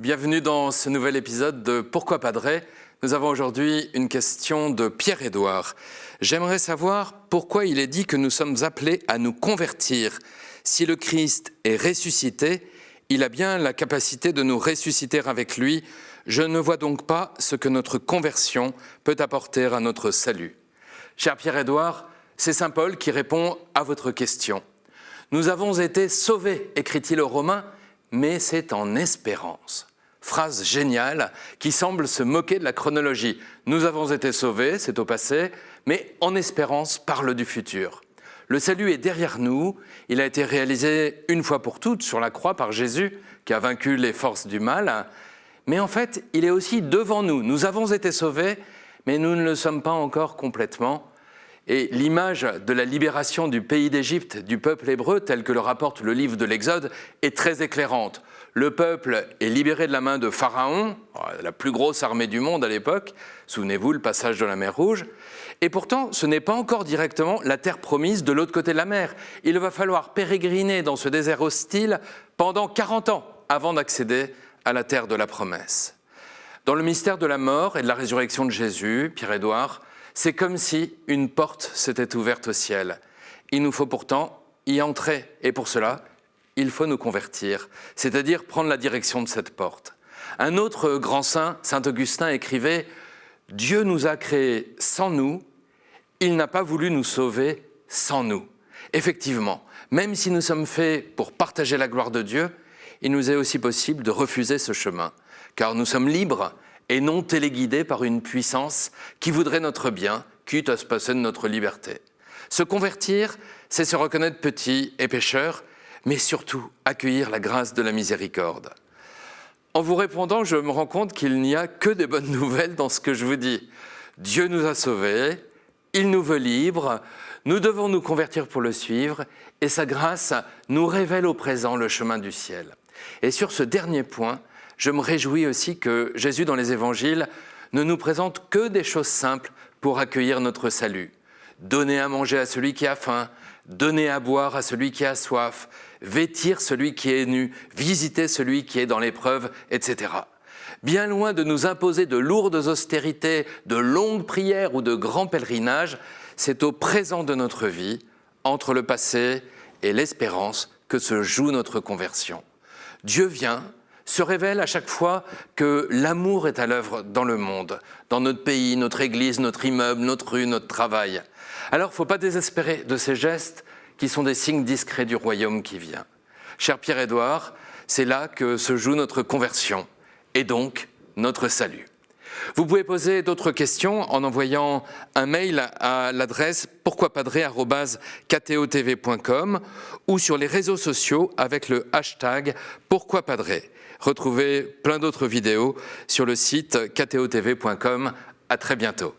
bienvenue dans ce nouvel épisode de Pourquoi Padre. Nous avons aujourd'hui une question de Pierre-Édouard. J'aimerais savoir pourquoi il est dit que nous sommes appelés à nous convertir. Si le Christ est ressuscité, il a bien la capacité de nous ressusciter avec lui. Je ne vois donc pas ce que notre conversion peut apporter à notre salut. Cher Pierre-Édouard, c'est saint Paul qui répond à votre question. Nous avons été sauvés, écrit-il aux Romains, mais c'est en espérance. Phrase géniale qui semble se moquer de la chronologie. Nous avons été sauvés, c'est au passé, mais en espérance parle du futur. Le salut est derrière nous, il a été réalisé une fois pour toutes sur la croix par Jésus, qui a vaincu les forces du mal, mais en fait, il est aussi devant nous. Nous avons été sauvés, mais nous ne le sommes pas encore complètement. Et l'image de la libération du pays d'Égypte, du peuple hébreu, tel que le rapporte le livre de l'Exode, est très éclairante. Le peuple est libéré de la main de Pharaon, la plus grosse armée du monde à l'époque, souvenez-vous le passage de la mer Rouge, et pourtant ce n'est pas encore directement la terre promise de l'autre côté de la mer. Il va falloir pérégriner dans ce désert hostile pendant 40 ans avant d'accéder à la terre de la promesse. Dans le mystère de la mort et de la résurrection de Jésus, Pierre-Édouard, c'est comme si une porte s'était ouverte au ciel. Il nous faut pourtant y entrer, et pour cela, il faut nous convertir, c'est-à-dire prendre la direction de cette porte. Un autre grand saint, saint Augustin, écrivait « Dieu nous a créés sans nous, il n'a pas voulu nous sauver sans nous ». Effectivement, même si nous sommes faits pour partager la gloire de Dieu, il nous est aussi possible de refuser ce chemin, car nous sommes libres et non téléguidés par une puissance qui voudrait notre bien, quitte à se passer de notre liberté. Se convertir, c'est se reconnaître petit et pécheur, mais surtout accueillir la grâce de la miséricorde. En vous répondant, je me rends compte qu'il n'y a que des bonnes nouvelles dans ce que je vous dis. Dieu nous a sauvés, il nous veut libres, nous devons nous convertir pour le suivre, et sa grâce nous révèle au présent le chemin du ciel. Et sur ce dernier point, je me réjouis aussi que Jésus, dans les évangiles, ne nous présente que des choses simples pour accueillir notre salut. Donner à manger à celui qui a faim, donner à boire à celui qui a soif, vêtir celui qui est nu, visiter celui qui est dans l'épreuve, etc. Bien loin de nous imposer de lourdes austérités, de longues prières ou de grands pèlerinages, c'est au présent de notre vie, entre le passé et l'espérance, que se joue notre conversion. Dieu vient, se révèle à chaque fois que l'amour est à l'œuvre dans le monde, dans notre pays, notre église, notre immeuble, notre rue, notre travail. Alors, il ne faut pas désespérer de ces gestes qui sont des signes discrets du royaume qui vient. Cher Pierre-Édouard, c'est là que se joue notre conversion et donc notre salut. Vous pouvez poser d'autres questions en envoyant un mail à l'adresse pourquoipadre@ktotv.com ou sur les réseaux sociaux avec le hashtag pourquoipadre. Retrouvez plein d'autres vidéos sur le site ktotv.com. À très bientôt.